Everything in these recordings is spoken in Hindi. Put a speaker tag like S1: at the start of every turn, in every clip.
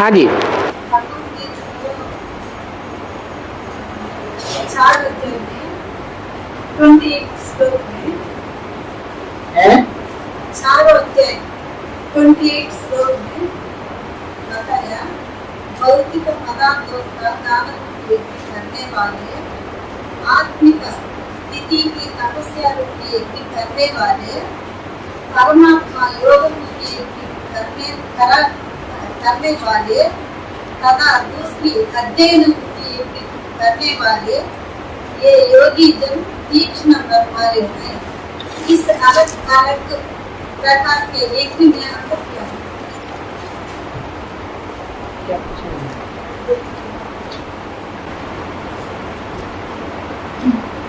S1: हाँ जी।
S2: चार अध्याय में 28 श्लोक में चारों अध्याय 28 श्लोक में बताया भौतिक पदार्थों का दान करने वाले, आत्मिक स्थिति की तपस्या रूपी यज्ञ करने वाले, परमात्मा योग रूपी यज्ञ करने वाले तथा दूसरी अध्ययन रूपी यज्ञ करने वाले ये योगी जन तीक्ष्ण कर्म वाले हैं। इस अलग अलग प्रकार के यज्ञ में अंतर क्या है?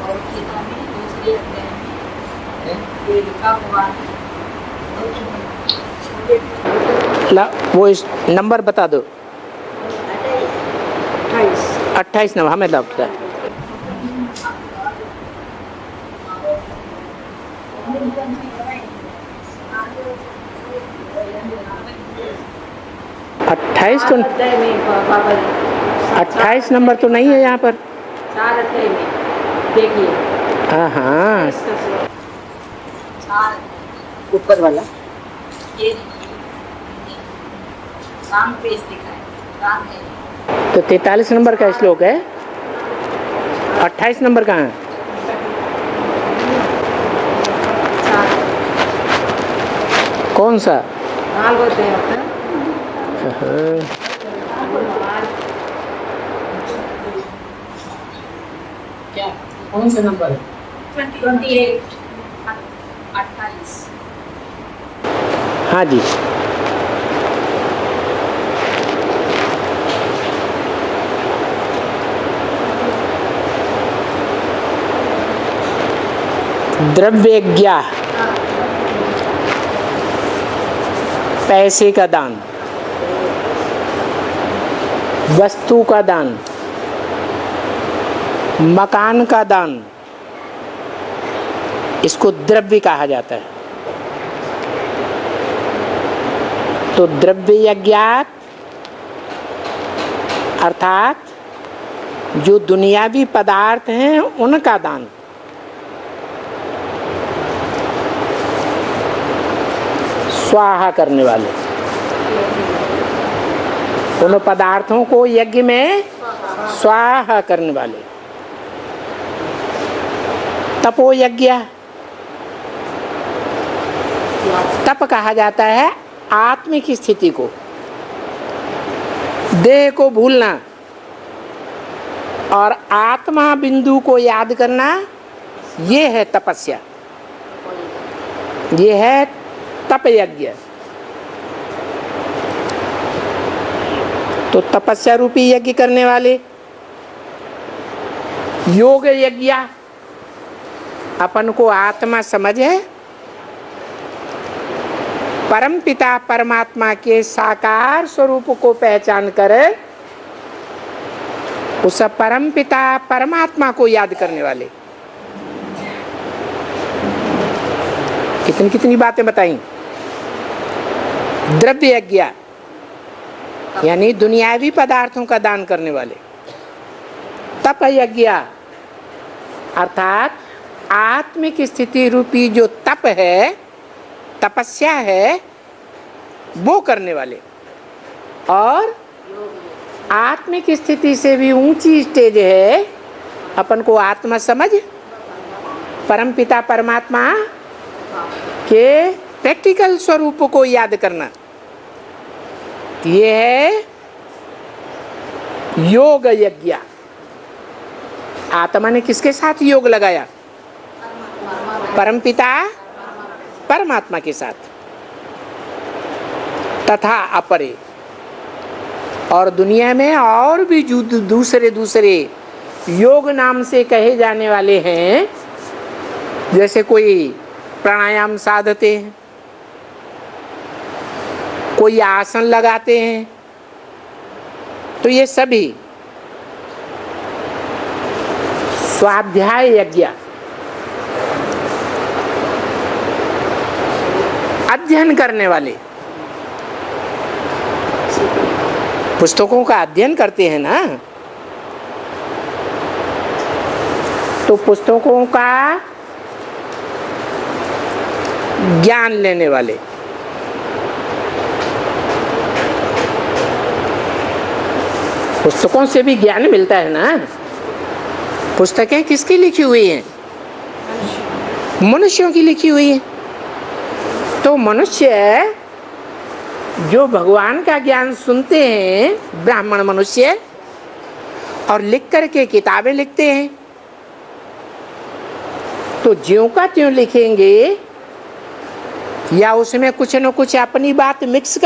S2: और गीता में दूसरे अध्याय में ये लिखा हुआ है।
S1: वो इस नंबर बता दो। 28 नंबर हमें लौट रहा है। 28 नंबर तो नहीं है यहाँ पर।
S2: 4 अध्याय में देखिए।
S1: हाँ
S3: ऊपर वाला
S2: ये राम पेज दिखा है, राम है।
S1: तो 43 नंबर का श्लोक है। 28 नंबर कहाँ है? कौन सा?
S3: बोलते हैं क्या? कौन सा नंबर है?
S2: 28 28।
S1: हाँ जी। द्रव्यज्ञा, पैसे का दान, वस्तु का दान, मकान का दान, इसको द्रव्य कहा जाता है। तो द्रव्य यज्ञात अर्थात जो दुनियावी पदार्थ हैं उनका दान। स्वाहा करने वाले, उन पदार्थों को यज्ञ में स्वाहा करने वाले। तपो यज्ञ, तप कहा जाता है आत्मिक स्थिति को, देह को भूलना और आत्मा बिंदु को याद करना, ये है तपस्या, ये है तप यज्ञ। तो तपस्या रूपी यज्ञ करने वाले। योग यज्ञ, अपन को आत्मा समझ है, परम पिता परमात्मा के साकार स्वरूप को पहचान कर उस परम पिता परमात्मा को याद करने वाले। कितनी कितनी बातें बताई। द्रव्य यज्ञ यानी दुनियावी पदार्थों का दान करने वाले। तप यज्ञ अर्थात आत्मिक स्थिति रूपी जो तप है, तपस्या है, वो करने वाले। और आत्मिक स्थिति से भी ऊंची स्टेज है अपन को आत्मा समझ, परमपिता परमात्मा के प्रैक्टिकल स्वरूप को याद करना। ये है योग यज्ञ। आत्मा ने किसके साथ योग लगाया? परमपिता परमात्मा के साथ। तथा अपरे, और दुनिया में और भी दूसरे दूसरे योग नाम से कहे जाने वाले हैं। जैसे कोई प्राणायाम साधते हैं, कोई आसन लगाते हैं, तो ये सभी स्वाध्याय यज्ञ, अध्ययन करने वाले। पुस्तकों का अध्ययन करते हैं ना, तो पुस्तकों का ज्ञान लेने वाले, पुस्तकों से भी ज्ञान मिलता है ना। पुस्तकें किसकी लिखी हुई हैं? मनुष्यों की लिखी हुई है। तो मनुष्य जो भगवान का ज्ञान सुनते हैं, ब्राह्मण मनुष्य, और लिख करके किताबें लिखते हैं, तो ज्यों का त्यों लिखेंगे या उसमें कुछ न कुछ अपनी बात मिक्स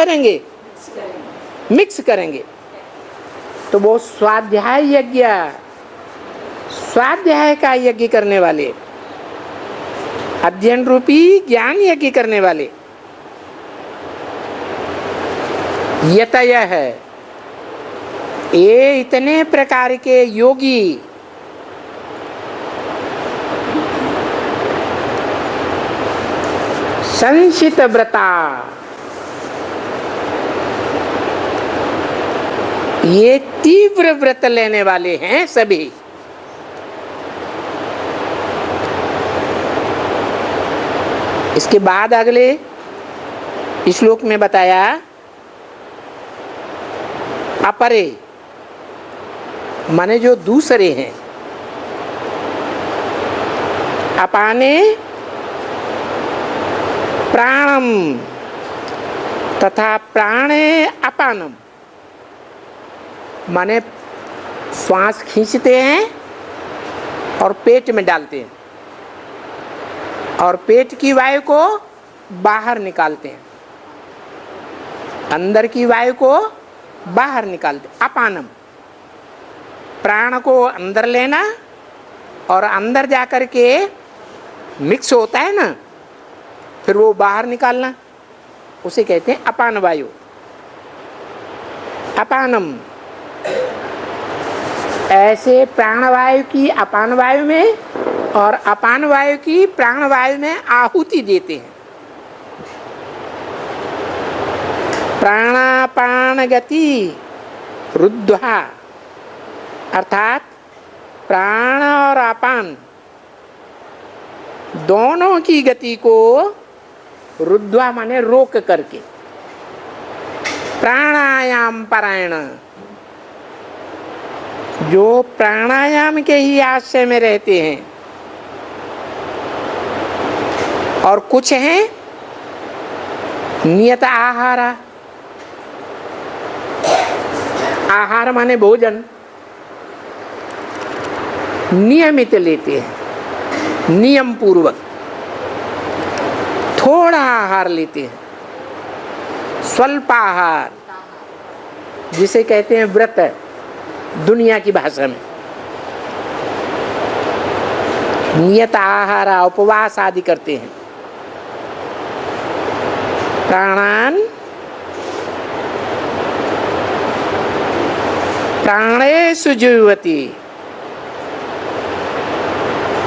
S1: करेंगे, तो वो स्वाध्याय यज्ञ, स्वाध्याय का यज्ञ करने वाले, अध्ययन रूपी ज्ञान यज्ञ करने वाले, यतय है। ये इतने प्रकार के योगी संचित व्रता, ये तीव्र व्रत लेने वाले हैं सभी। इसके बाद अगले श्लोक में बताया अपरे, माने जो दूसरे हैं, अपाने प्राणम तथा प्राणे अपानम, माने श्वास खींचते हैं और पेट में डालते हैं और पेट की वायु को बाहर निकालते हैं, अंदर की वायु को बाहर निकालते। अपानम, प्राण को अंदर लेना और अंदर जाकर के मिक्स होता है ना, फिर वो बाहर निकालना, उसे कहते हैं अपान वायु। अपानम, ऐसे प्राणवायु की अपान वायु में और अपान वायु की प्राणवायु में आहुति देते हैं। प्राणापान गति रुद्धा, अर्थात प्राण और अपान दोनों की गति को रुद्धा माने रोक करके, प्राणायाम परायण, जो प्राणायाम के ही आश्रय में रहते हैं, और कुछ हैं नियत आहार, आहार माने भोजन, नियमित लेते हैं, नियम पूर्वक थोड़ा आहार लेते हैं, स्वल्प आहार जिसे कहते हैं व्रत दुनिया की भाषा में, नियत आहार, उपवास आदि करते हैं। प्राणान प्राणेषु जुह्वति,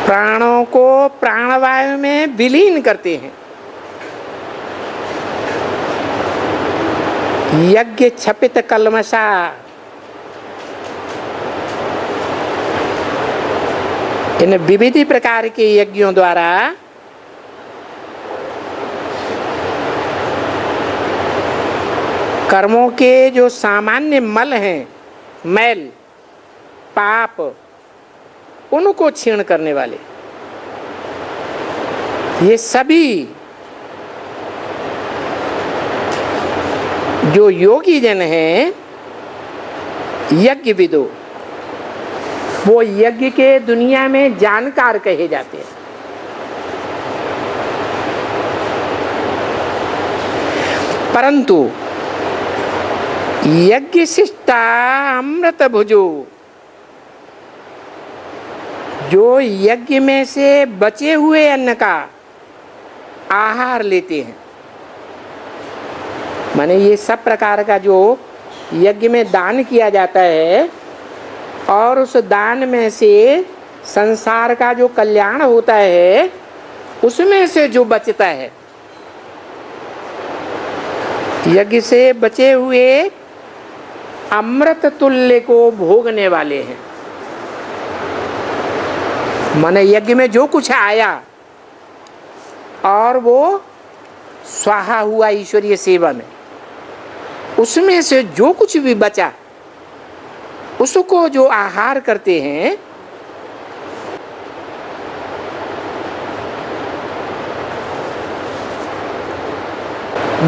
S1: प्राणों को प्राणवायु में विलीन करते हैं। यज्ञ छपित कलमशा, इन विविध प्रकार के यज्ञों द्वारा कर्मों के जो सामान्य मल हैं, मैल पाप, उनको क्षीण करने वाले, ये सभी जो योगी जन हैं, यज्ञ विदो, वो यज्ञ के दुनिया में जानकार कहे जाते हैं। परंतु यज्ञ शिष्टा अमृत भुजो, जो यज्ञ में से बचे हुए अन्न का आहार लेते हैं, माने ये सब प्रकार का जो यज्ञ में दान किया जाता है और उस दान में से संसार का जो कल्याण होता है, उसमें से जो बचता है, यज्ञ से बचे हुए अमृत तुल्य को भोगने वाले हैं। माने यज्ञ में जो कुछ आया और वो स्वाहा हुआ ईश्वरीय सेवा में, उसमें से जो कुछ भी बचा उसको जो आहार करते हैं,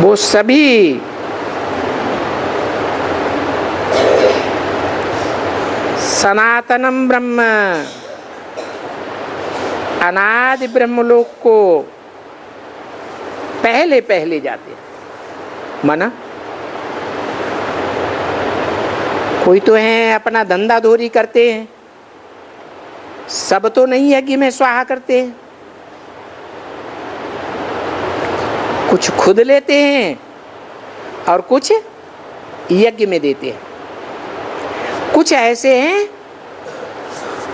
S1: वो सभी सनातनम ब्रह्म, अनादि ब्रह्मलोक को पहले पहले जाते हैं। माना कोई तो है अपना धंधा धोरी करते हैं, सब तो नहीं यज्ञ में स्वाहा करते हैं। कुछ खुद लेते हैं और कुछ यज्ञ में देते हैं। कुछ ऐसे हैं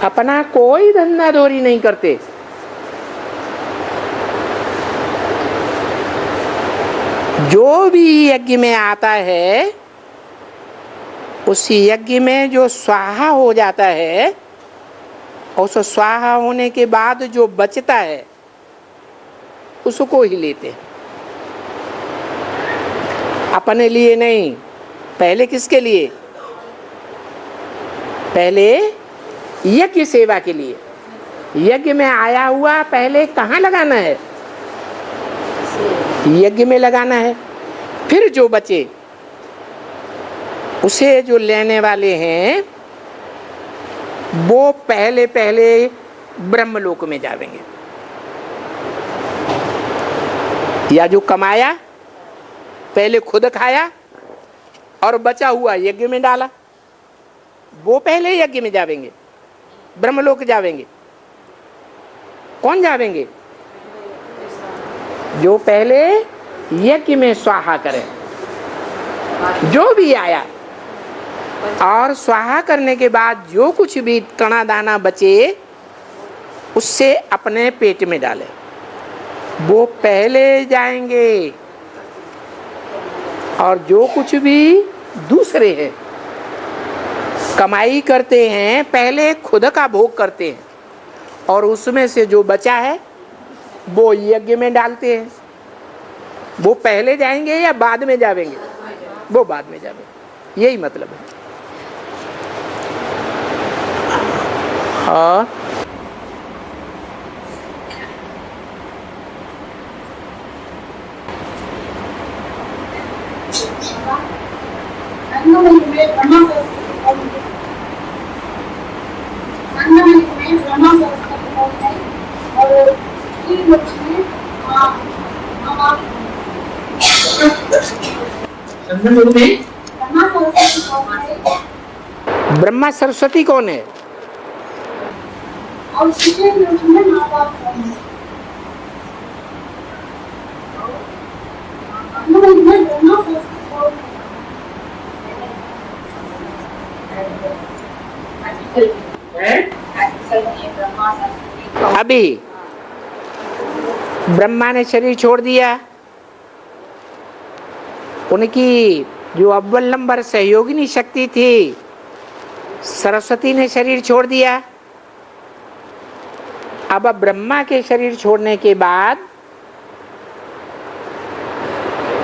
S1: अपना कोई धंधा धोरी नहीं करते, जो भी यज्ञ में आता है उस यज्ञ में जो स्वाहा हो जाता है, उस स्वाहा होने के बाद जो बचता है उसको ही लेते हैं, अपने लिए नहीं। पहले किसके लिए? पहले यज्ञ सेवा के लिए। यज्ञ में आया हुआ पहले कहाँ लगाना है? यज्ञ में लगाना है। फिर जो बचे उसे जो लेने वाले हैं वो पहले पहले ब्रह्मलोक में जाएंगे। या जो कमाया पहले खुद खाया और बचा हुआ यज्ञ में डाला, वो पहले यज्ञ में जाएंगे, ब्रह्मलोक जाएंगे। कौन जाएंगे? जो पहले यज्ञ में स्वाहा करे, जो भी आया, और स्वाहा करने के बाद जो कुछ भी कणा दाना बचे उससे अपने पेट में डाले, वो पहले जाएंगे। और जो कुछ भी दूसरे हैं कमाई करते हैं, पहले खुद का भोग करते हैं और उसमें से जो बचा है वो यज्ञ में डालते हैं। वो पहले जाएंगे या बाद में जाएंगे? वो बाद में जाएंगे। यही मतलब है। और ब्रह्मा सरस्वती कौन है? अभी ब्रह्मा ने शरीर छोड़ दिया, उनकी जो अव्वल नंबर सहयोगिनी शक्ति थी सरस्वती ने शरीर छोड़ दिया। अब ब्रह्मा के शरीर छोड़ने के बाद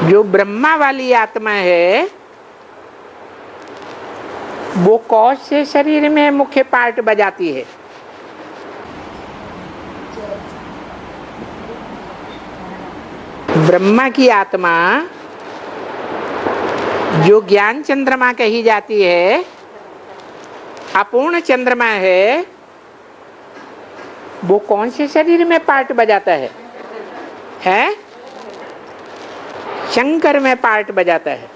S1: जो ब्रह्मा वाली आत्मा है वो कौन से शरीर में मुख्य पार्ट बजाती है? ब्रह्मा की आत्मा जो ज्ञान चंद्रमा कही जाती है, अपूर्ण चंद्रमा है, वो कौन से शरीर में पार्ट बजाता है? हैं? शंकर में पार्ट बजाता है।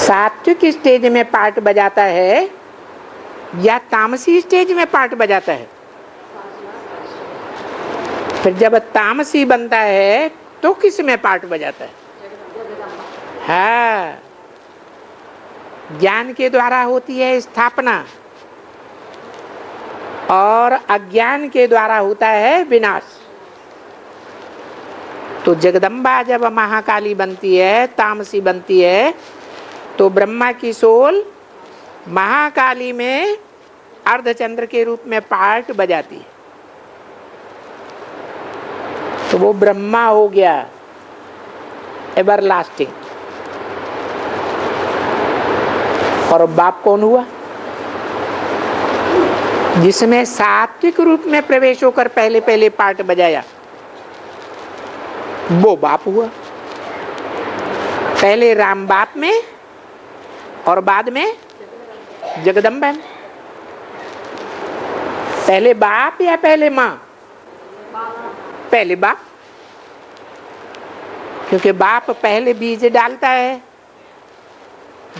S1: सात्विक स्टेज में पार्ट बजाता है या तामसी स्टेज में पार्ट बजाता है? फिर जब तामसी बनता है तो किस में पार्ट बजाता है? हाँ, ज्ञान के द्वारा होती है स्थापना और अज्ञान के द्वारा होता है विनाश। तो जगदम्बा जब महाकाली बनती है, तामसी बनती है, तो ब्रह्मा की सोल महाकाली में अर्धचंद्र के रूप में पार्ट बजाती है, तो वो ब्रह्मा हो गया एवरलास्टिंग। और बाप कौन हुआ? जिसमें सात्विक रूप में प्रवेश होकर पहले पहले पार्ट बजाया, वो बाप हुआ। पहले राम बाप में और बाद में जगदम्बा में। पहले बाप या पहले माँ? पहले बाप, क्योंकि बाप पहले बीज डालता है,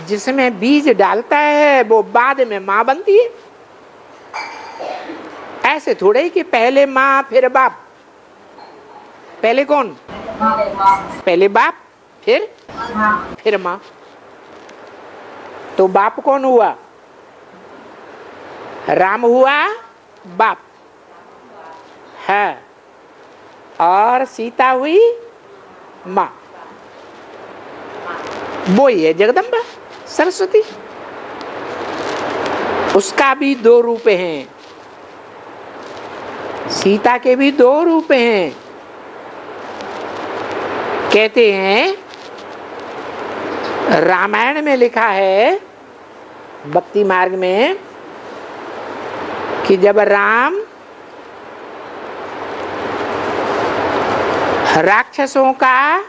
S1: जिसमें बीज डालता है वो बाद में माँ बनती है। ऐसे थोड़े कि पहले माँ फिर बाप। पहले कौन? पहले बाप फिर माँ। तो बाप कौन हुआ? राम हुआ बाप है, और सीता हुई माँ। वो ही है जगदम्बा सरस्वती। उसका भी दो रूप हैं, सीता के भी दो रूप हैं। कहते हैं, रामायण में लिखा है भक्ति मार्ग में, कि जब राम राक्षसों का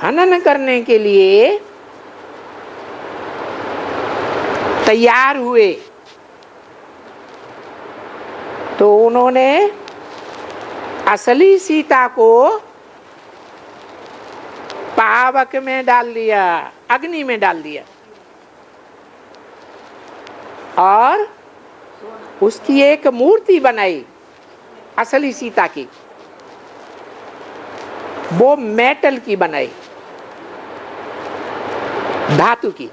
S1: हनन करने के लिए तैयार हुए, तो उन्होंने असली सीता को पावक में डाल दिया, अग्नि में डाल दिया, और उसकी एक मूर्ति बनाई असली सीता की। वो मेटल की बनाई, धातु की।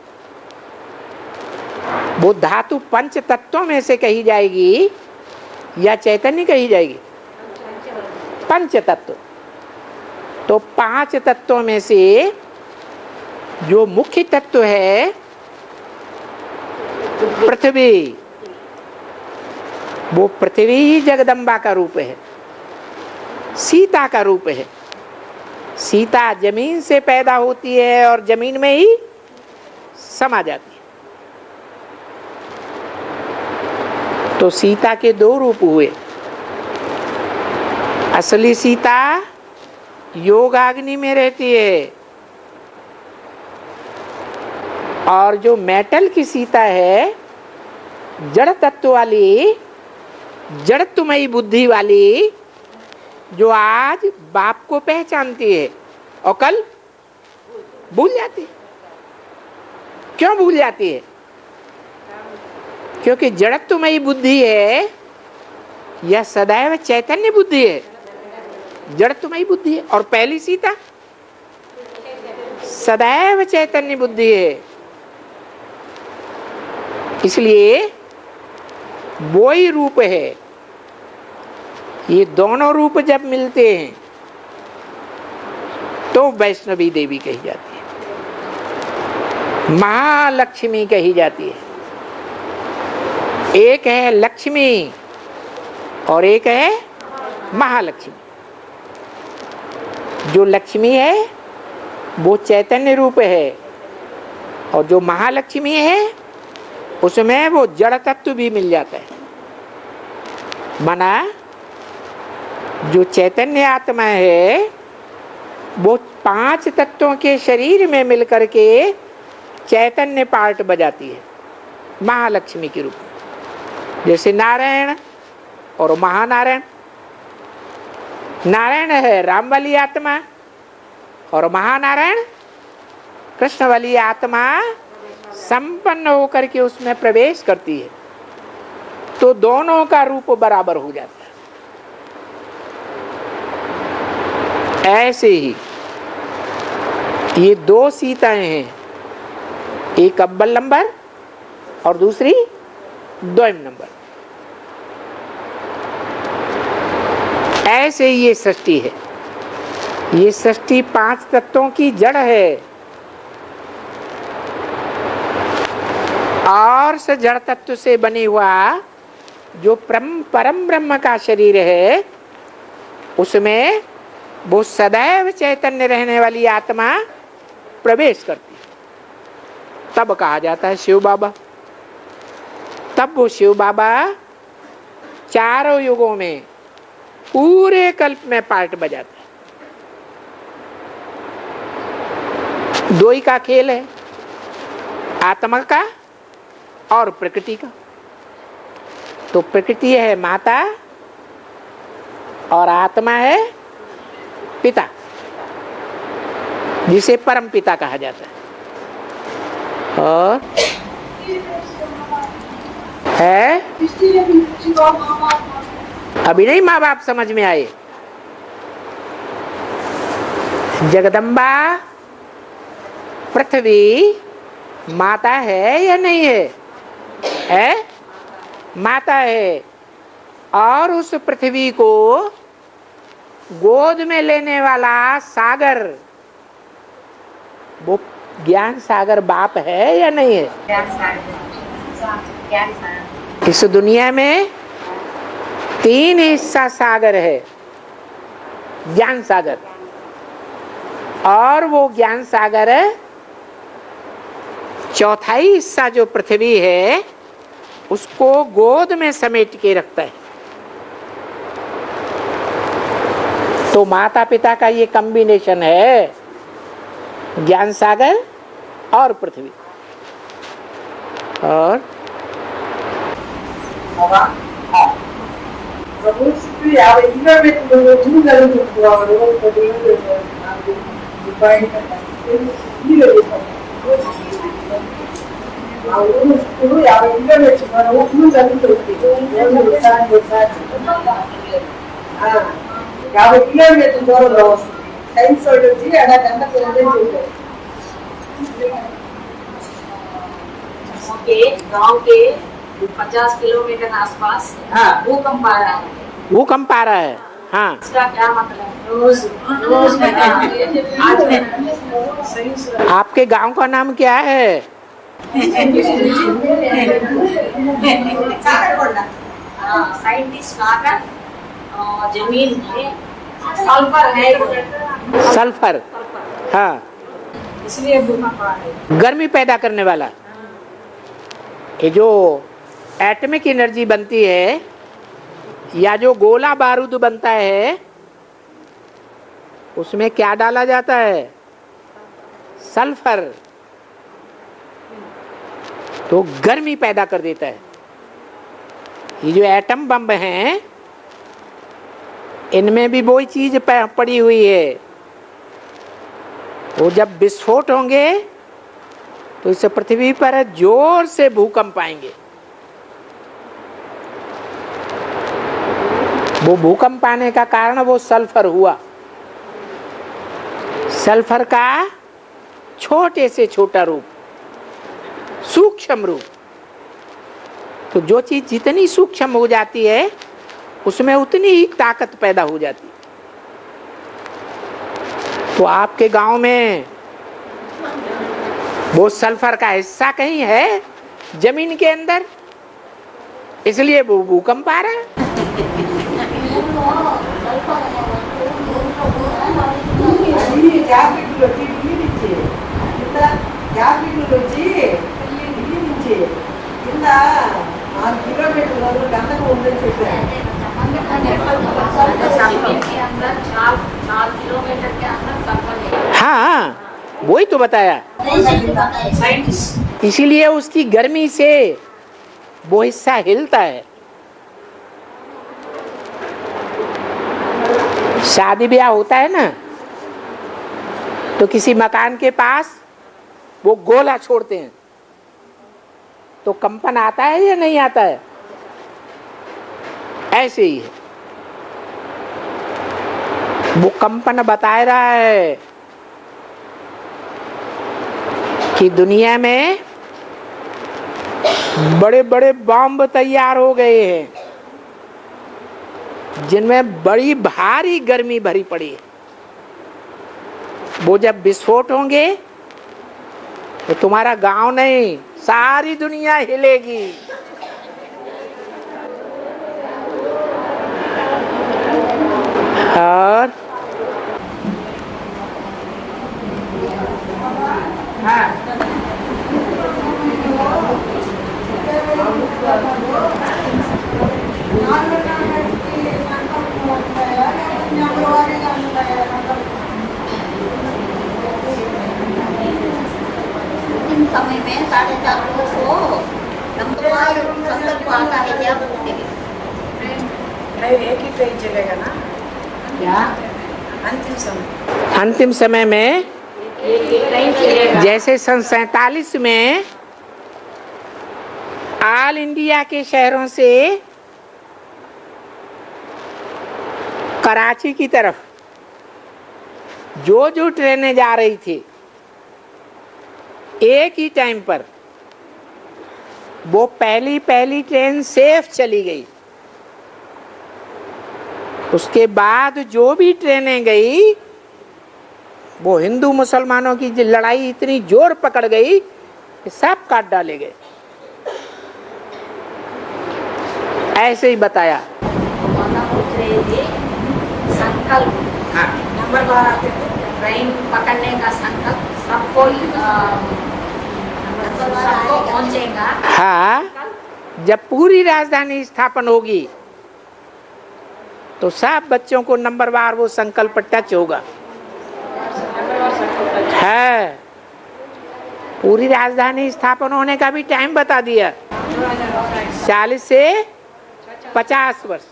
S1: वो धातु पंच तत्वों में से कही जाएगी या चैतन्य कही जाएगी? पंच तत्व। तो पांच तत्वों में से जो मुख्य तत्व है पृथ्वी, वो पृथ्वी ही जगदम्बा का रूप है, सीता का रूप है। सीता जमीन से पैदा होती है और जमीन में ही समा जाती है। तो सीता के दो रूप हुए। असली सीता योगाग्नि में रहती है, और जो मेटल की सीता है, जड़ तत्व वाली, जड़त्वमयी बुद्धि वाली, जो आज बाप को पहचानती है और कल भूल जाती है। क्यों भूल जाती है? क्योंकि जड़त्वमयी बुद्धि है या सदैव चैतन्य बुद्धि है? जड़त्वमयी बुद्धि है। और पहली सीता सदैव चैतन्य बुद्धि है। इसलिए वो ही रूप है। ये दोनों रूप जब मिलते हैं तो वैष्णवी देवी कही जाती है, महालक्ष्मी कही जाती है। एक है लक्ष्मी और एक है महालक्ष्मी। जो लक्ष्मी है वो चैतन्य रूप है, और जो महालक्ष्मी है उसमें वो जड़ तत्व भी मिल जाता है। माना जो चैतन्य आत्मा है वो पांच तत्वों के शरीर में मिलकर के चैतन्य पार्ट बजाती है महालक्ष्मी के रूप में। जैसे नारायण और महानारायण। नारायण है राम वाली आत्मा, और महानारायण कृष्ण वाली आत्मा संपन्न होकर के उसमें प्रवेश करती है। तो दोनों का रूप बराबर हो जाता है। ऐसे ही ये दो सीताएं हैं, एक अव्वल नंबर और दूसरी द्वयम नंबर। ऐसे ही ये सृष्टि है। ये सृष्टि 5 तत्वों की जड़ है और इस जड़ तत्व से बने हुआ जो परम ब्रह्म का शरीर है उसमें वो सदैव चैतन्य रहने वाली आत्मा प्रवेश करती है। तब कहा जाता है शिव बाबा। तब वो शिव बाबा चारों युगों में पूरे कल्प में पार्ट बजाते हैं। 2 ही का खेल है, आत्मा का और प्रकृति का। तो प्रकृति है माता और आत्मा है पिता, जिसे परम पिता कहा जाता है। और है अभी नहीं माँ बाप समझ में आए। जगदम्बा पृथ्वी माता है या नहीं है? है, माता है। और उस पृथ्वी को गोद में लेने वाला सागर, वो ज्ञान सागर बाप है या नहीं है? इस दुनिया में 3 हिस्सा सागर है, ज्ञान सागर। और वो ज्ञान सागर चौथाई हिस्सा जो पृथ्वी है उसको गोद में समेट के रखता है। तो माता पिता का ये कॉम्बिनेशन है, ज्ञान सागर और पृथ्वी। और
S4: गांव के 50 किलोमीटर आसपास भूकंप आ रहा है।
S1: भूकंप आ रहा है, हाँ।
S4: इसका क्या मतलब? रोज
S1: आपके गांव का नाम क्या है?
S4: साइंटिस्ट कहा जमीन में सल्फर है।
S1: सल्फर, हाँ,
S4: इसलिए भूकंप आ रहा है।
S1: गर्मी पैदा करने वाला। ये जो एटॉमिक एनर्जी बनती है या जो गोला बारूद बनता है उसमें क्या डाला जाता है? सल्फर। तो गर्मी पैदा कर देता है। ये जो एटम बम हैं इनमें भी वही चीज पड़ी हुई है। वो जब विस्फोट होंगे तो इस पृथ्वी पर जोर से भूकंप आएंगे। वो भूकंप आने का कारण वो सल्फर हुआ। सल्फर का छोटे से छोटा रूप, सूक्ष्म रूप। तो जो चीज जितनी सूक्ष्म हो जाती है उसमें उतनी ही ताकत पैदा हो जाती है। तो आपके गांव में वो सल्फर का हिस्सा कहीं है जमीन के अंदर, इसलिए वो भूकंप आ रहा है। हाँ, वही तो बताया। इसीलिए उसकी गर्मी से वो हिस्सा हिलता है। शादी ब्याह होता है ना तो किसी मकान के पास वो गोला छोड़ते हैं तो कंपन आता है या नहीं आता है? ऐसे ही है। वो कंपन बता रहा है कि दुनिया में बड़े बड़े बम तैयार हो गए हैं जिनमें बड़ी भारी गर्मी भरी पड़ी है। वो जब विस्फोट होंगे तो तुम्हारा गांव नहीं, सारी दुनिया हिलेगी। और
S2: अंतिम समय में 4:30 को नंबरवार संकल्प आता है क्या बोलते हैं?
S3: नहीं, एक ही ट्रेन चलेगा ना
S4: क्या
S1: अंतिम समय में जैसे सन 47 में ऑल इंडिया के शहरों से कराची की तरफ जो ट्रेनें जा रही थी एक ही टाइम पर, वो पहली ट्रेन सेफ चली गई। उसके बाद जो भी ट्रेनें गई वो हिंदू मुसलमानों की लड़ाई इतनी जोर पकड़ गई कि सब काट डाले गए। ऐसे ही बताया।
S4: संकल्प नंबर 12 ट्रेन पकड़ने का संकल्प सबको पहुंचेगा।
S1: हाँ, जब पूरी राजधानी स्थापन होगी तो सब बच्चों को नंबरवार वो संकल्प टच होगा। है, पूरी राजधानी स्थापन होने का भी टाइम बता दिया, 40 से 50 वर्ष।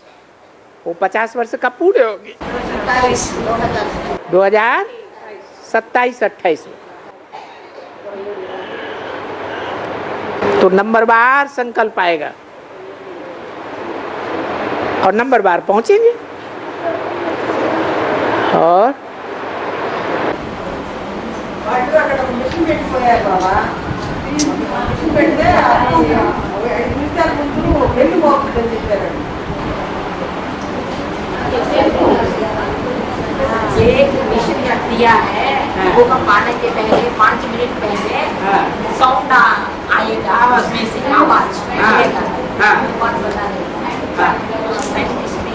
S1: वो 50 वर्ष कब पूरे होंगे? 2027-28 में। तो नंबरवार संकल्प आएगा और नंबरवार पहुंचेंगे। और
S4: एक मिशन दिया है, भूकंप आने के पहले 5 मिनट पहले साउंड आएगा, उसमें से आवाज आएगा। बहुत बता देता है साइंटिस्ट ने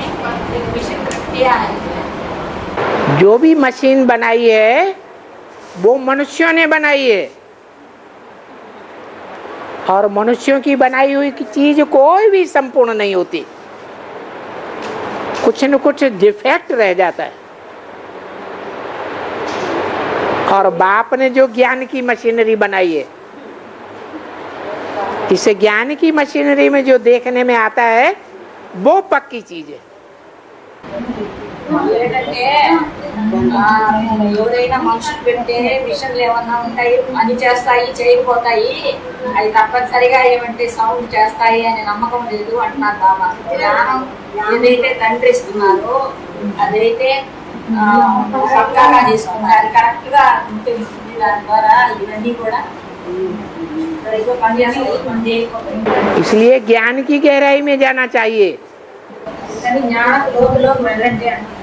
S4: एक मिशन दिया है।
S1: जो भी मशीन बनाई है वो मनुष्यों ने बनाई है, और मनुष्यों की बनाई हुई चीज कोई भी संपूर्ण नहीं होती, कुछ न कुछ डिफेक्ट रह जाता है। और बाप ने जो ज्ञान की मशीनरी बनाई है, इसे ज्ञान की मशीनरी में जो देखने में आता है वो पक्की चीज है।
S4: ఏంటంటే ఎవరైనా మనుషులు పెడితే మిషన్లు ఏమన్నా ఉంటాయి, పని చేస్తాయి, చేయకపోతాయి, అవి తప్పనిసరిగా ఏమంటే సౌండ్ చేస్తాయి అనే నమ్మకం లేదు అంటున్నారు బాబా. జ్ఞానం ఏదైతే తండ్రి ఇస్తున్నారో అదైతే పక్కాగా తీసుకుంటారు, అది కరెక్ట్ గా తెలుస్తుంది. దాని ద్వారా ఇవన్నీ కూడా పని చేస్తాయి, పని చేయకపోతాయి.
S1: इसलिए ज्ञान की गहराई में जाना चाहिए।
S4: కానీ జ్ఞాన లోతులోకి వెళ్ళండి అంటే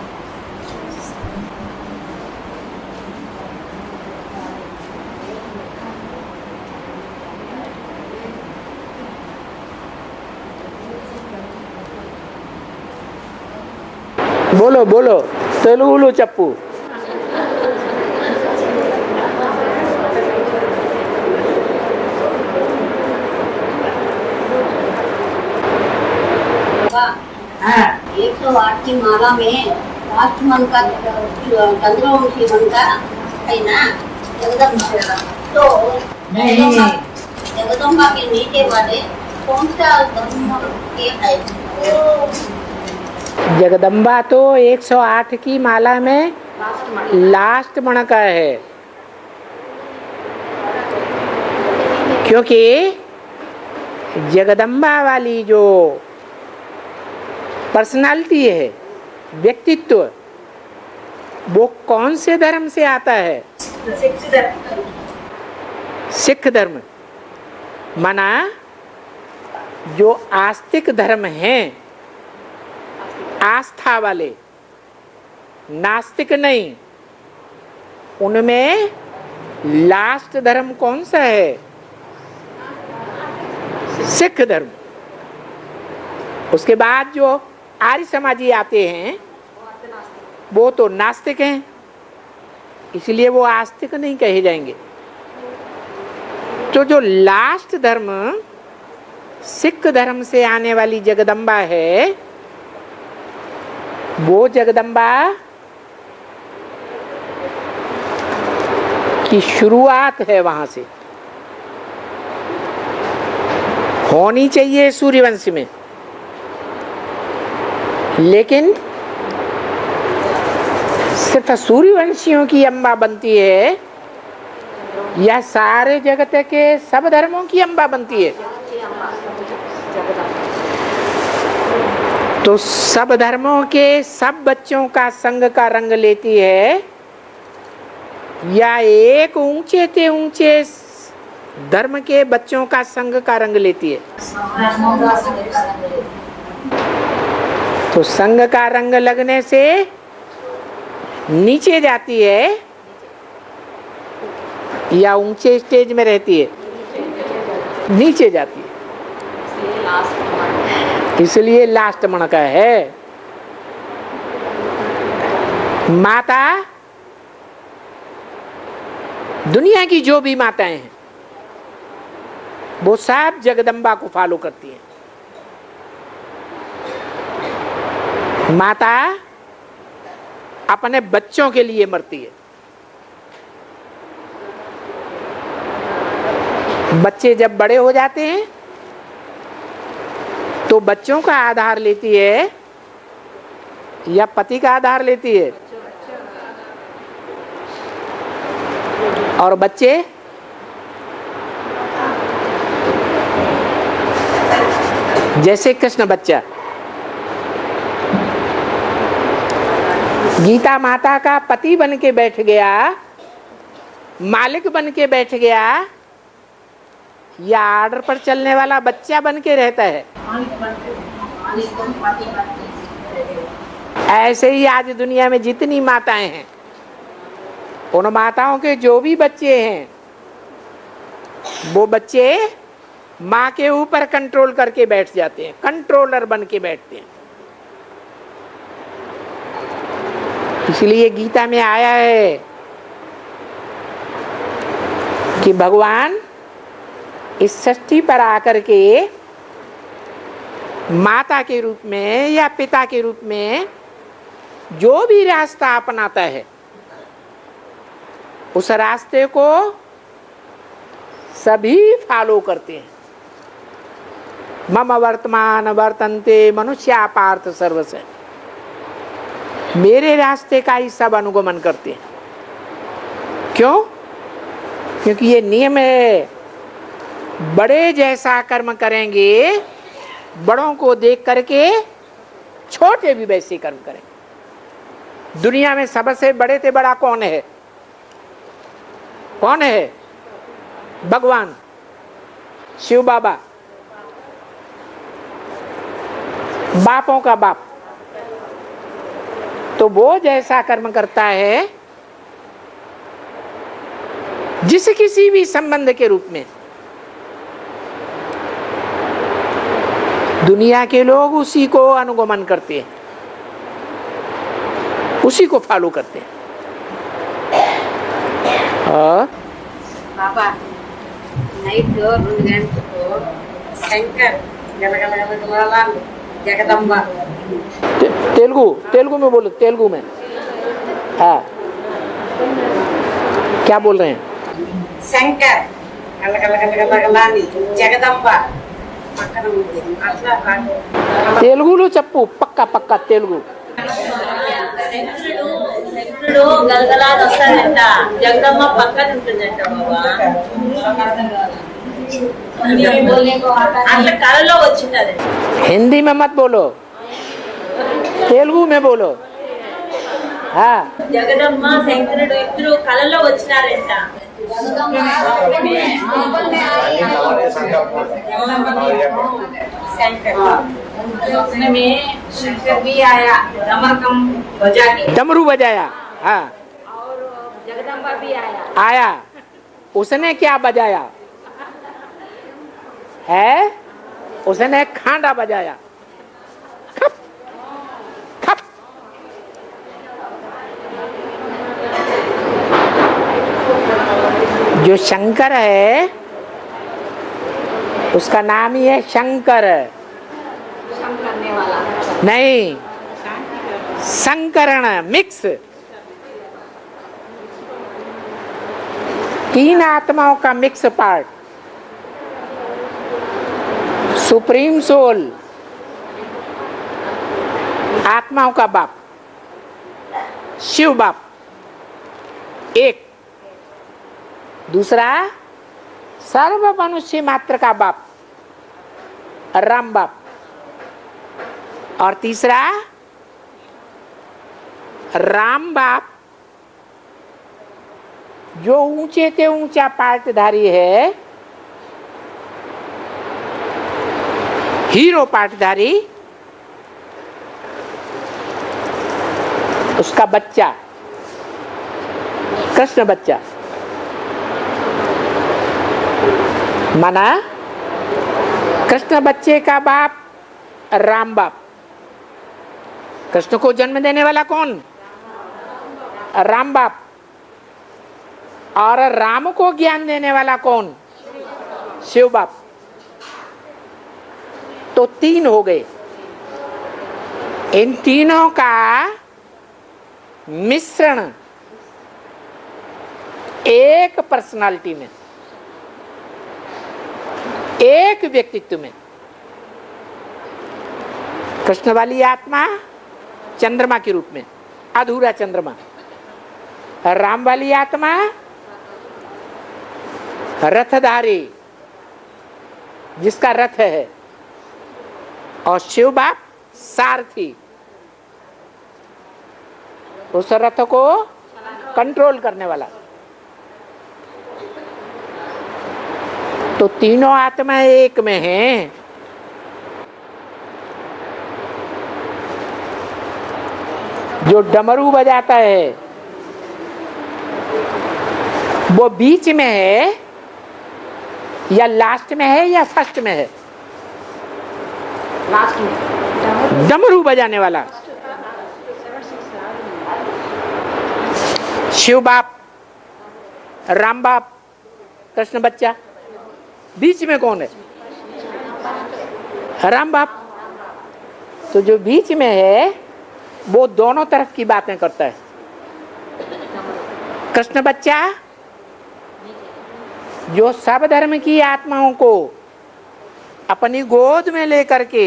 S1: बोलो बोलो तेलुगु चप्पू।
S2: हाँ। 108 की माला में लास्ट मन का चंद्रवंशी मन का है ना, जगदम्बा। तो जगदम्बा के नीचे वाले कौन सा धर्म के है?
S1: जगदम्बा तो 108 की माला में लास्ट मण का है, क्योंकि जगदम्बा वाली जो पर्सनालिटी है, व्यक्तित्व, वो कौन से धर्म से आता है? सिख धर्म। माना जो आस्तिक धर्म हैं, आस्था वाले, नास्तिक नहीं, उनमें लास्ट धर्म कौन सा है? सिख धर्म। उसके बाद जो आर्य समाजी आते हैं वो तो नास्तिक हैं, इसलिए वो आस्तिक नहीं कहे जाएंगे। तो जो लास्ट धर्म सिख धर्म से आने वाली जगदम्बा है, वो जगदम्बा की शुरुआत है वहां से, होनी चाहिए सूर्यवंश में, लेकिन सिर्फ सूर्यवंशियों की अम्बा बनती है या सारे जगत के सब धर्मों की अम्बा बनती है? तो सब धर्मों के सब बच्चों का संग का रंग लेती है या एक ऊंचे से ऊंचे धर्म के बच्चों का संग का रंग लेती है? तो संग का रंग लगने से नीचे जाती है या ऊंचे स्टेज में रहती है? नीचे जाती है, इसलिए लास्ट मणका है। माता, दुनिया की जो भी माताएं हैं वो सब जगदम्बा को फॉलो करती हैं। माता अपने बच्चों के लिए मरती है। बच्चे जब बड़े हो जाते हैं तो बच्चों का आधार लेती है या पति का आधार लेती है? और बच्चे जैसे कृष्ण बच्चा गीता माता का पति बन के बैठ गया, मालिक बन के बैठ गया, या आर्डर पर चलने वाला बच्चा बन के रहता है? ऐसे ही आज दुनिया में जितनी माताएं हैं, उन माताओं के जो भी बच्चे हैं वो बच्चे माँ के ऊपर कंट्रोल करके बैठ जाते हैं, कंट्रोलर बन के बैठते हैं। इसलिए गीता में आया है कि भगवान इस सृष्टि पर आकर के माता के रूप में या पिता के रूप में जो भी रास्ता अपनाता है, उस रास्ते को सभी फॉलो करते हैं। मम वर्तमान वर्तन्ते मनुष्या पार्थ सर्वस्य, मेरे रास्ते का ही सब अनुगमन करते हैं। क्यों? क्योंकि ये नियम है, बड़े जैसा कर्म करेंगे, बड़ों को देख करके छोटे भी वैसे कर्म करेंगे। दुनिया में सबसे बड़े से बड़ा कौन है? कौन है? भगवान शिव बाबा, बापों का बाप। तो वो जैसा कर्म करता है जिस किसी भी संबंध के रूप में, दुनिया के लोग उसी को अनुगमन करते हैं, उसी को फॉलो करते हैं।
S4: बाबा నైట్ 2 గంటలకు శంకర్ గలగలగలగల జగదంబ
S1: तेलुगु में बोलो, तेलुगु में। हाँ, क्या बोल रहे हैं?
S4: శంకర్ గలగలగలగల జగదంబ పక్కన ఉంది అట్లా
S1: तेलुगुలో చెప్పు, పక్కా పక్కా తెలుగు।
S4: శంకరుడు గలగలాగా వస్తాడంట, జగదమ్మ పక్కన ఉంటుందంట బాబా। అట్లా కళలో వచ్చింది।
S1: हिंदी में मत बोलो, तेलुगु में बोलो। हाँ,
S4: జగదమ్మ శంకరుడు ఇద్దరు కళలో వచ్చినారంట। सपने में शंकर भी आया, डमरू बजाया। हाँ, और जगदम्बा भी आया।
S1: आया, उसने क्या बजाया है? उसने खांडा बजाया, खप खप। जो शंकर है उसका नाम ही है शंकर,
S4: शम करने वाला।
S1: नहीं संकरण, मिक्स। तीन आत्माओं का मिक्स पार्ट, सुप्रीम सोल, आत्माओं का बाप, शिव बाप एक। दूसरा सर्व मनुष्य मात्र का बाप, राम बाप। और तीसरा राम बाप जो ऊंचे से ऊंचा पार्टधारी है, हीरो पार्टधारी, उसका बच्चा कृष्ण बच्चा। माना कृष्ण बच्चे का बाप राम बाप। कृष्ण को जन्म देने वाला कौन? राम बाप। और राम को ज्ञान देने वाला कौन? शिव बाप। तो तीन हो गए। इन तीनों का मिश्रण एक पर्सनालिटी में, एक व्यक्तित्व में। कृष्ण वाली आत्मा चंद्रमा के रूप में, अधूरा चंद्रमा। राम वाली आत्मा रथधारी, जिसका रथ है। और शिव बाप सारथी, उस रथ को कंट्रोल करने वाला। तो तीनों आत्मा एक में हैं। जो डमरू बजाता है वो बीच में है या लास्ट में है या फर्स्ट में है?
S4: लास्ट में
S1: डमरू बजाने वाला शिव बाप, राम बाप, कृष्ण बच्चा। बीच में कौन है? राम बाप। तो जो बीच में है वो दोनों तरफ की बातें करता है। कृष्ण बच्चा जो सब धर्म की आत्माओं को अपनी गोद में लेकर के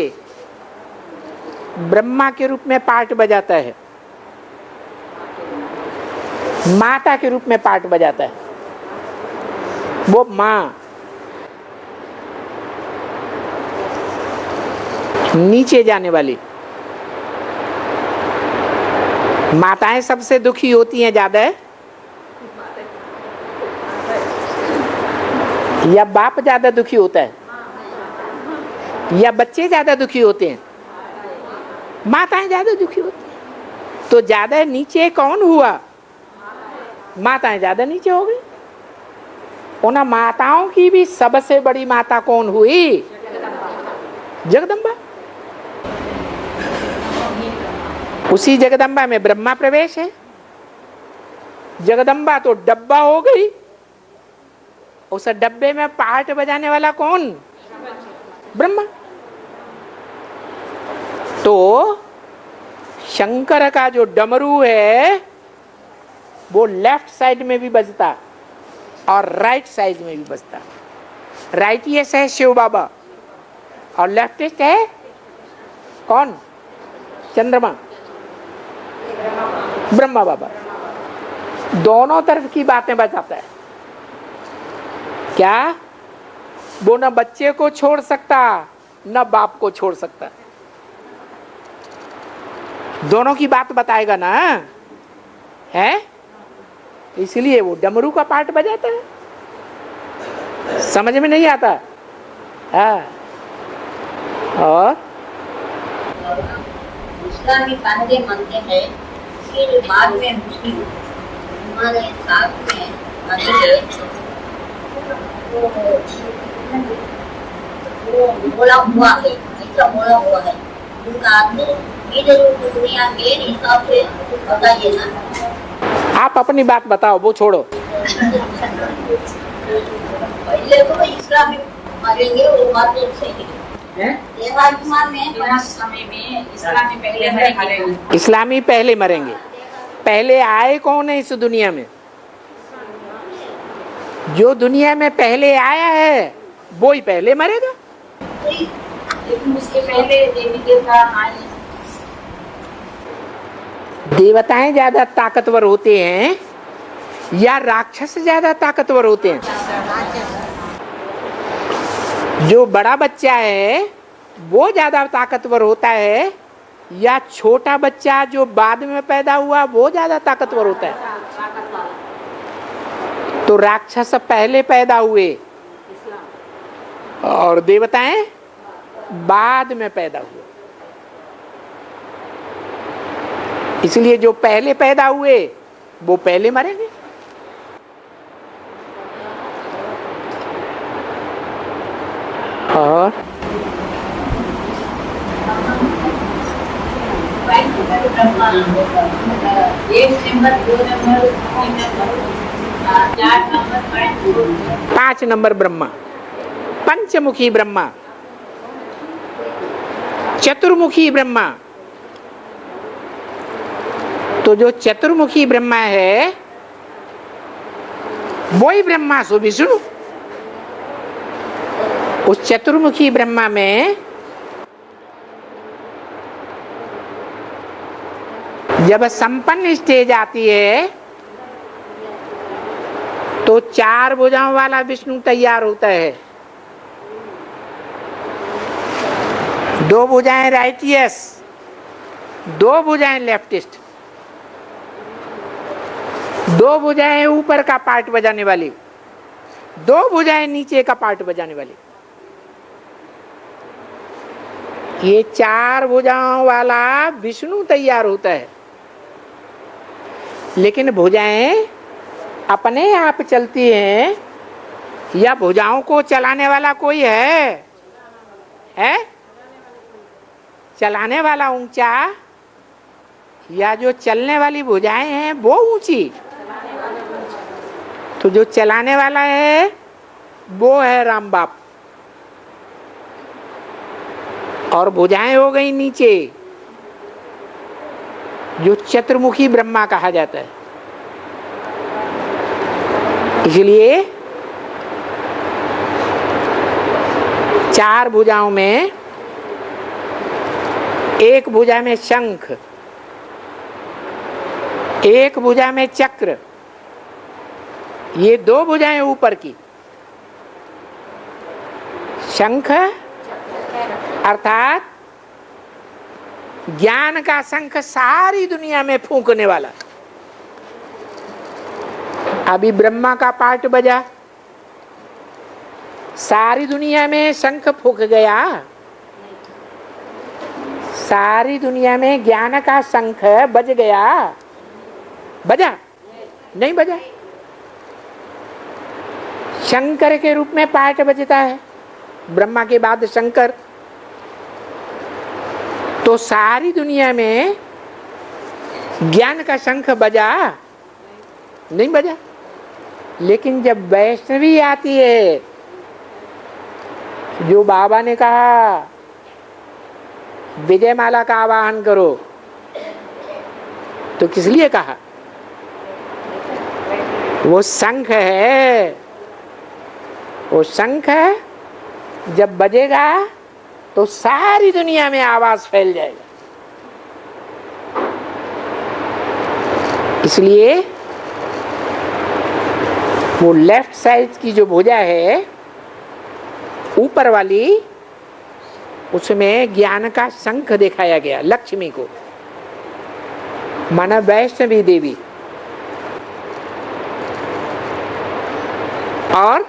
S1: ब्रह्मा के रूप में पार्ट बजाता है, माता के रूप में पार्ट बजाता है। वो माँ। नीचे जाने वाली माताएं सबसे दुखी होती हैं ज्यादा, या बाप ज्यादा दुखी होता है, या बच्चे ज्यादा दुखी होते हैं? माताएं ज्यादा दुखी होती हैं। तो ज्यादा नीचे कौन हुआ? माताएं ज्यादा नीचे हो गई। उन माताओं की भी सबसे बड़ी माता कौन हुई? जगदम्बा। उसी जगदम्बा में ब्रह्मा प्रवेश है। जगदम्बा तो डब्बा हो गई, उस डब्बे में पार्ट बजाने वाला कौन? ब्रह्मा। तो शंकर का जो डमरू है वो लेफ्ट साइड में भी बजता और राइट साइड में भी बजता। राइटियस्ट है शिव बाबा और लेफ्टिस्ट है कौन? चंद्रमा, ब्रह्मा बाबा। दोनों तरफ की बातें बजाता है। क्या वो न बच्चे को छोड़ सकता न बाप को छोड़ सकता, दोनों की बात बताएगा ना, है? इसलिए वो डमरू का पार्ट बजाता है। समझ में नहीं आता? हाँ। और
S5: दूसरा भी पहले मानते हैं फिर बाद में मुस्लिम हमारे साथ में अभी वो बोला हुआ है, ऐसा बोला हुआ है, उनका आदमी दुनिया के हिसाब से बताइए ना।
S1: आप अपनी बात बताओ, वो छोड़ो।
S5: पहले तो इस्लाम में मरेंगे, वो बात तो सही है। देहात्मान में
S4: समय में इस्लामी पहले मरेंगे।
S1: इस्लामी पहले मरेंगे। पहले आए कौन है इस दुनिया में? जो दुनिया में पहले आया है वो ही पहले मरेगा।
S4: लेकिन उसके पहले देवी देवता आए।
S1: देवताएं ज्यादा ताकतवर होते हैं या राक्षस ज्यादा ताकतवर होते हैं? जो बड़ा बच्चा है वो ज्यादा ताकतवर होता है या छोटा बच्चा जो बाद में पैदा हुआ वो ज्यादा ताकतवर होता है? तो राक्षस पहले पैदा हुए और देवताएं बाद में पैदा हुए। इसलिए जो पहले पैदा हुए वो पहले मरेंगे। और
S5: एक number, 2 number, 3 number, 4 number,
S1: 5 number Brahma, पंचमुखी ब्रह्मा, चतुर्मुखी ब्रह्मा। तो जो चतुर्मुखी ब्रह्मा है वही ब्रह्मा सो विष्णु। उस चतुर्मुखी ब्रह्मा में जब संपन्न स्टेज आती है तो 4 भुजाओं वाला विष्णु तैयार होता है। 2 भुजाएं राइटियस, 2 भुजाएं लेफ्टिस्ट, 2 भुजाएं ऊपर का पार्ट बजाने वाली, 2 भुजाएं नीचे का पार्ट बजाने वाली। ये 4 भुजाओं वाला विष्णु तैयार होता है। लेकिन भुजाएं अपने आप चलती हैं या भुजाओं को चलाने वाला कोई है? चलाने वाला ऊंचा या जो चलने वाली भुजाएं हैं वो ऊंची? तो जो चलाने वाला है वो है राम बाप और भुजाएं हो गई नीचे, जो चतुर्मुखी ब्रह्मा कहा जाता है। इसलिए 4 भुजाओं में एक भुजा में शंख, एक भुजा में चक्र, ये 2 भुजाएं ऊपर की। शंख अर्थात ज्ञान का शंख सारी दुनिया में फूंकने वाला। अभी ब्रह्मा का पार्ट बजा, सारी दुनिया में शंख फूंक गया। सारी दुनिया में ज्ञान का शंख बज गया। बजा? नहीं बजा। शंकर के रूप में पार्ट बजता है, ब्रह्मा के बाद शंकर। तो सारी दुनिया में ज्ञान का शंख बजा? नहीं बजा। लेकिन जब वैष्णवी आती है, जो बाबा ने कहा विजय माला का आवाहन करो, तो किस लिए कहा? वो शंख है। वो शंख जब बजेगा तो सारी दुनिया में आवाज फैल जाएगा। इसलिए वो लेफ्ट साइड की जो भुजा है ऊपर वाली, उसमें ज्ञान का शंख दिखाया गया, लक्ष्मी को, माना वैष्णवी देवी। और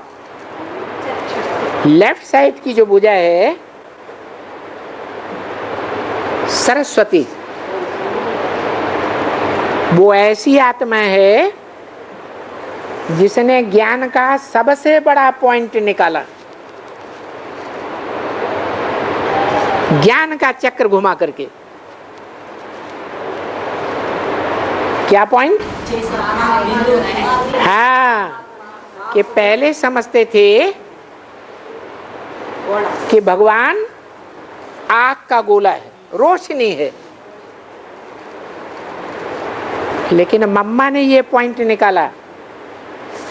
S1: लेफ्ट साइड की जो भुजा है सरस्वती, वो ऐसी आत्मा है जिसने ज्ञान का सबसे बड़ा पॉइंट निकाला, ज्ञान का चक्र घुमा करके। क्या पॉइंट? हाँ, कि पहले समझते थे कि भगवान आग का गोला है, रोशनी है, लेकिन मम्मा ने ये पॉइंट निकाला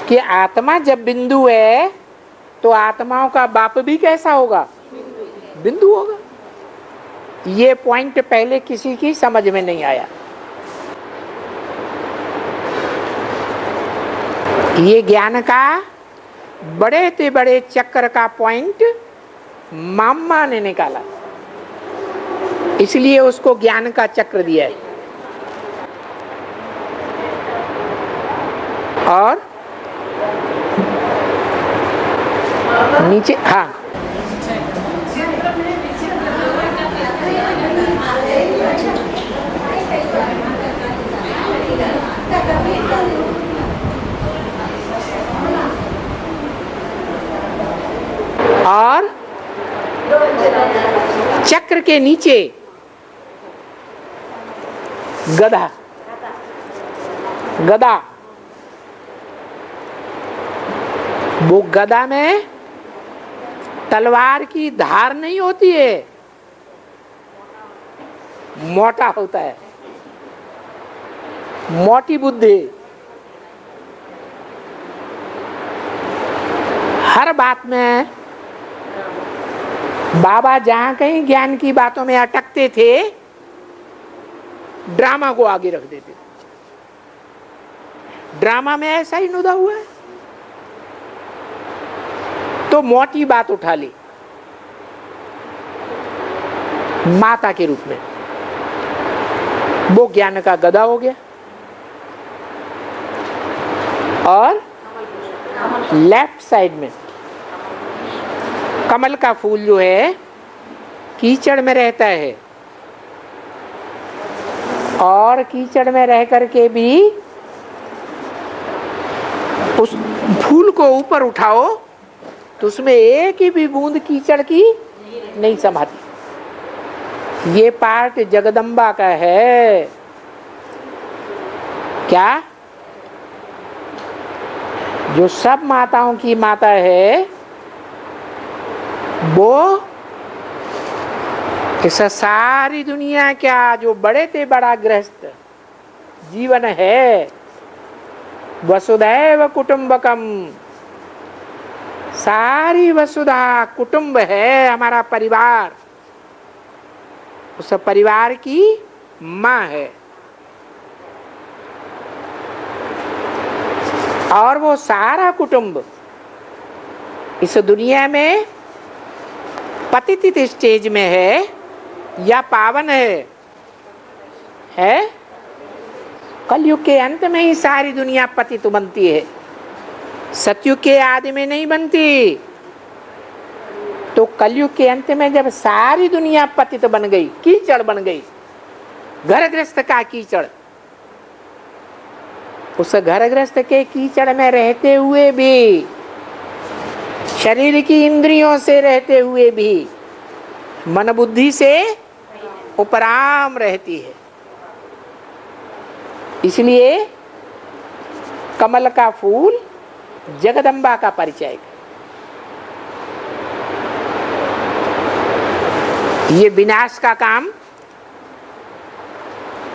S1: कि आत्मा जब बिंदु है तो आत्माओं का बाप भी कैसा होगा? बिंदु होगा। ये पॉइंट पहले किसी की समझ में नहीं आया। ये ज्ञान का बड़े से बड़े चक्र का पॉइंट मम्मा ने निकाला, इसलिए उसको ज्ञान का चक्र दिया है। और नीचे, हाँ, और चक्र के नीचे गधा, गदा, वो गदा में तलवार की धार नहीं होती है, मोटा होता है, मोटी बुद्धि। हर बात में बाबा जहां कहीं ज्ञान की बातों में अटकते थे, ड्रामा को आगे रख देते थे। ड्रामा में ऐसा ही नुदा हुआ है, तो मोटी बात उठा ली माता के रूप में, वो ज्ञान का गधा हो गया। और लेफ्ट साइड में कमल का फूल जो है कीचड़ में रहता है, और कीचड़ में रह करके भी उस फूल को ऊपर उठाओ तो उसमें एक ही भी बूंद कीचड़ की नहीं समाती। ये पार्ट जगदम्बा का है। क्या? जो सब माताओं की माता है, वो इस सारी दुनिया क्या जो बड़े से बड़ा गृहस्थ जीवन है, वसुधैव कुटुंबकम, सारी वसुधा कुटुंब है, हमारा परिवार, उस परिवार की माँ है। और वो सारा कुटुंब इस दुनिया में पतित स्टेज में है या पावन है? कलयुग के अंत में ही सारी दुनिया पतित बनती है, सतयुग के आदि में नहीं बनती। तो कलयुग के अंत में जब सारी दुनिया पतित बन गई, कीचड़ बन गई, घर गृहस्थ का कीचड़, उस घर गृहस्थ के कीचड़ में रहते हुए भी, शरीर की इंद्रियों से रहते हुए भी, मन बुद्धि से उपराम रहती है। इसलिए कमल का फूल जगदम्बा का परिचय। ये विनाश का काम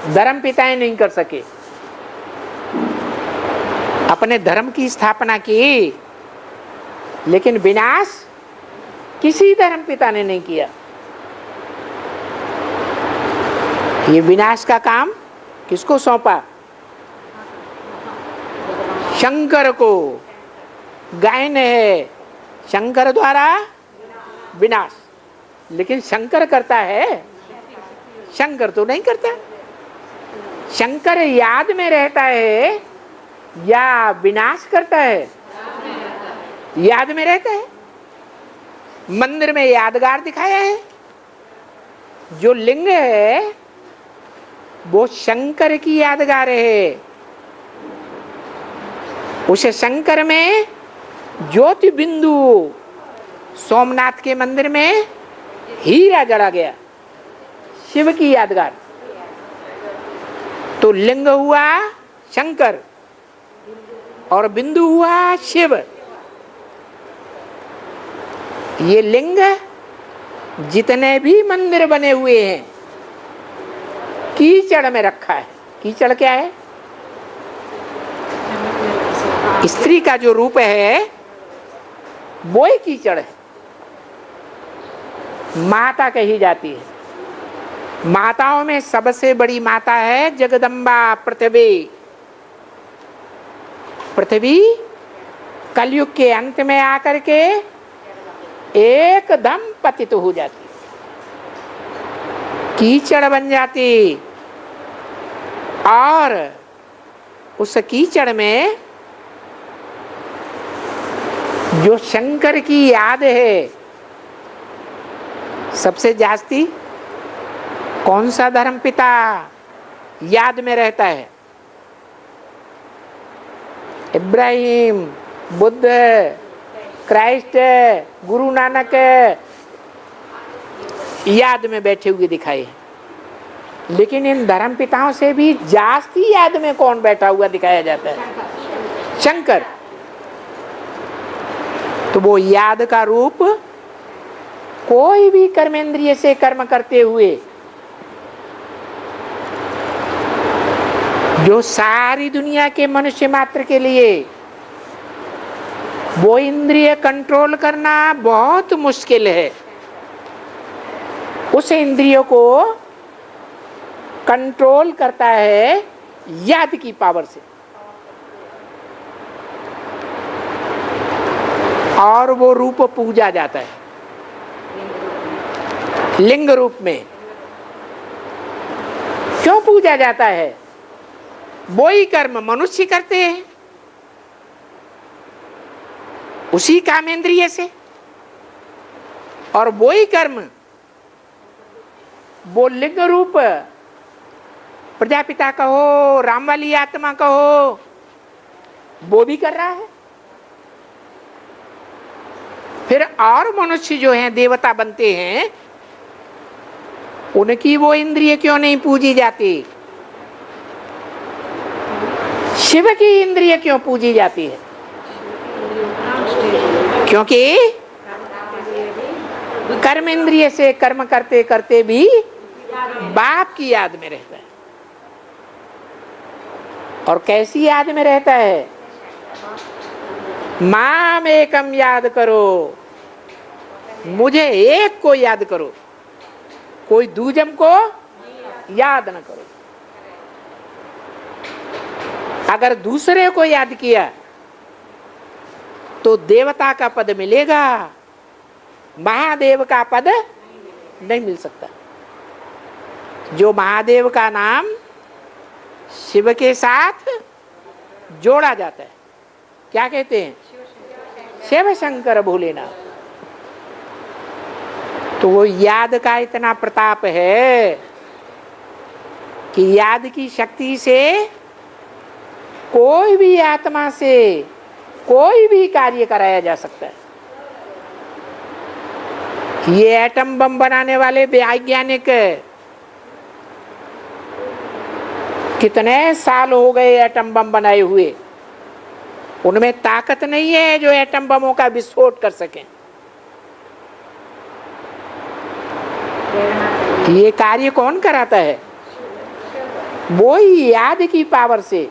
S1: धर्म पिताएं नहीं कर सके। अपने धर्म की स्थापना की, लेकिन विनाश किसी धर्म पिता ने नहीं किया। ये विनाश का काम किसको सौंपा? शंकर को। गायन है शंकर द्वारा विनाश, लेकिन शंकर करता है? शंकर तो नहीं करता। शंकर याद में रहता है या विनाश करता है? याद में रहता है। मंदिर में यादगार दिखाया है। जो लिंग है वो शंकर की यादगार है। उस शंकर में ज्योति बिंदु, सोमनाथ के मंदिर में हीरा जड़ा गया, शिव की यादगार। तो लिंग हुआ शंकर और बिंदु हुआ शिव। ये लिंग जितने भी मंदिर बने हुए हैं कीचड़ में रखा है। कीचड़ क्या है? स्त्री का जो रूप है वो ही कीचड़ है। माता कही जाती है। माताओं में सबसे बड़ी माता है जगदम्बा पृथ्वी। पृथ्वी कलयुग के अंत में आकर के एकदम पतित हो जाती, कीचड़ बन जाती, और उस कीचड़ में जो शंकर की याद है सबसे जास्ती कौन सा धर्म पिता याद में रहता है? इब्राहिम, बुद्ध, क्राइस्ट, गुरु नानक याद में बैठे हुए दिखाए। लेकिन इन धर्म पिताओं से भी जास्ती याद में कौन बैठा हुआ दिखाया जाता है? शंकर। तो वो याद का रूप कोई भी कर्मेंद्रिय से कर्म करते हुए जो सारी दुनिया के मनुष्य मात्र के लिए वो इंद्रिय कंट्रोल करना बहुत मुश्किल है, उस इंद्रियों को कंट्रोल करता है याद की पावर से। और वो रूप पूजा जाता है लिंग रूप में। क्यों पूजा जाता है? वो ही कर्म मनुष्य करते हैं उसी कामेंद्रिय से, और वो ही कर्म वो लिंग रूप प्रजापिता कहो, राम वाली आत्मा कहो, वो भी कर रहा है। फिर और मनुष्य जो हैं देवता बनते हैं उनकी वो इंद्रिय क्यों नहीं पूजी जाती? शिव की इंद्रिय क्यों पूजी जाती है? क्योंकि कर्म इंद्रिय से कर्म करते करते भी बाप की याद में रहता है। और कैसी याद में रहता है? माम एकम याद करो, मुझे एक को याद करो, कोई दूजम को याद न करो। अगर दूसरे को याद किया तो देवता का पद मिलेगा, महादेव का पद नहीं मिल सकता। जो महादेव का नाम शिव के साथ जोड़ा जाता है, क्या कहते हैं? शिव शंकर भोलेनाथ। तो वो याद का इतना प्रताप है कि याद की शक्ति से कोई भी आत्मा से कोई भी कार्य कराया जा सकता है। ये एटम बम बनाने वाले वैज्ञानिक कितने साल हो गए एटम बम बनाए हुए, उनमें ताकत नहीं है जो एटम बमों का विस्फोट कर सकें। ये कार्य कौन कराता है? वो ही याद की पावर से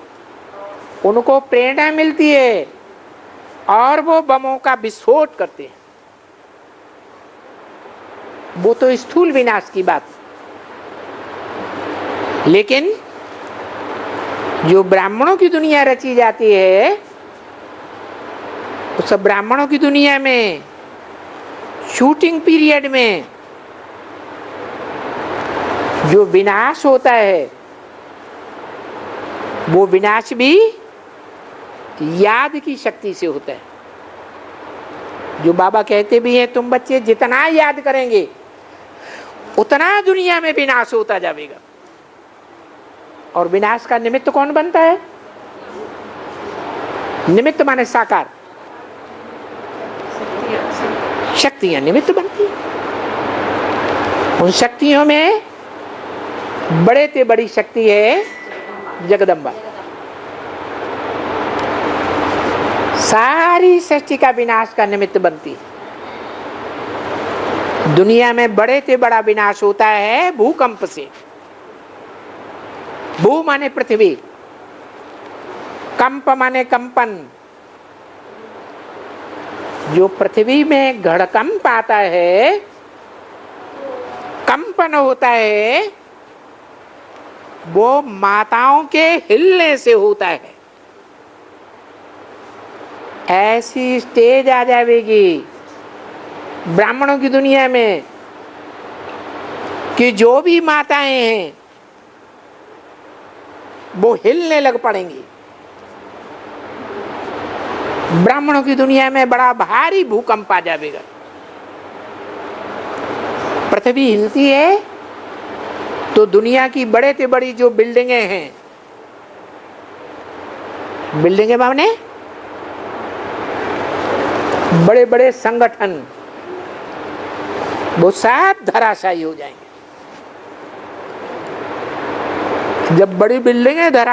S1: उनको प्रेरणा मिलती है और वो बमों का विस्फोट करते हैं। वो तो स्थूल विनाश की बात। लेकिन जो ब्राह्मणों की दुनिया रची जाती है, उस ब्राह्मणों की दुनिया में शूटिंग पीरियड में जो विनाश होता है वो विनाश भी याद की शक्ति से होता है। जो बाबा कहते भी हैं, तुम बच्चे जितना याद करेंगे उतना दुनिया में विनाश होता जाएगा। और विनाश का निमित्त कौन बनता है? निमित्त माने साकार, शक्तियां निमित्त बनती हैं। उन शक्तियों में बड़े से बड़ी शक्ति है जगदम्बा। सारी सृष्टि का विनाश का निमित्त बनती है। दुनिया में बड़े से बड़ा विनाश होता है भूकंप से। भू माने पृथ्वी, कंप माने कंपन। जो पृथ्वी में घड़कंप आता है, कंपन होता है, वो माताओं के हिलने से होता है। ऐसी स्टेज आ जाएगी ब्राह्मणों की दुनिया में कि जो भी माताएं हैं वो हिलने लग पड़ेंगी। ब्राह्मणों की दुनिया में बड़ा भारी भूकंप आ जाएगा। पृथ्वी हिलती है तो दुनिया की बड़े से बड़ी जो बिल्डिंगें हैं, बिल्डिंगें माने बड़े बड़े संगठन, वो सब धराशायी हो जाएंगे। जब बड़ी बिल्डिंगें धरा